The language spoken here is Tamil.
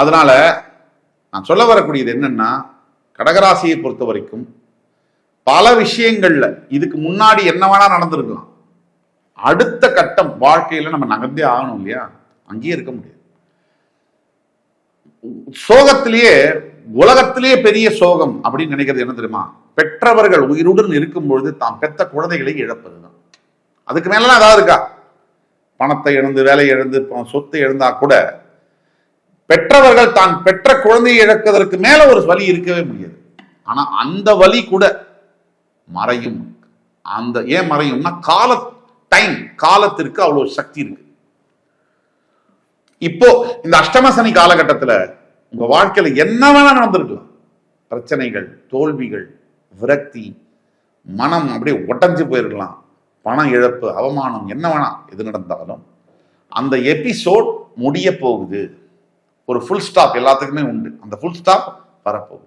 அதனால நான் சொல்ல வரக்கூடியது என்னன்னா, கடகராசியை பொறுத்த வரைக்கும் பல விஷயங்கள்ல இதுக்கு முன்னாடி என்ன வேணா நடந்திருக்கலாம். அடுத்த கட்டம் வாழ்க்கையில நம்ம நகர்ந்தே ஆகணும் இல்லையா? அங்கேயே இருக்க முடியாது. சோகத்திலேயே உலகத்திலேயே பெரிய சோகம் அப்படின்னு நினைக்கிறது என்ன தெரியுமா? பெற்றவர்கள் உயிருடன் இருக்கும் பொழுது தாம் பெற்ற குழந்தைகளை இழப்பதுதான். அதுக்கு மேலாம் ஏதாவது இருக்கா? பணத்தை இழந்து, வேலை இழந்து, சொத்தை இழந்தா கூட பெற்றவர்கள் தான் பெற்ற குழந்தையை இழப்பதற்கு மேல ஒரு வலி இருக்கவே முடியாது. ஆனா அந்த வலி கூட மறையும். அந்த ஏன் மறையும்னா காலத்திற்கு அவ்வளவு சக்தி இருக்கு. இப்போ இந்த அஷ்டம சனி காலகட்டத்துல உங்க வாழ்க்கையில என்ன வேணா நடந்திருக்கலாம். பிரச்சனைகள், தோல்விகள், விரக்தி, மனம் அப்படியே உடைஞ்சு போயிருக்கலாம், பணம் இழப்பு, அவமானம், என்ன வேணா எது நடந்தாலும் அந்த எபிசோட் முடிய போகுது. ஒரு ஃபுல் ஸ்டாப் எல்லாத்துக்குமே உண்டு. அந்த ஃபுல் ஸ்டாப் வரப்போகுது.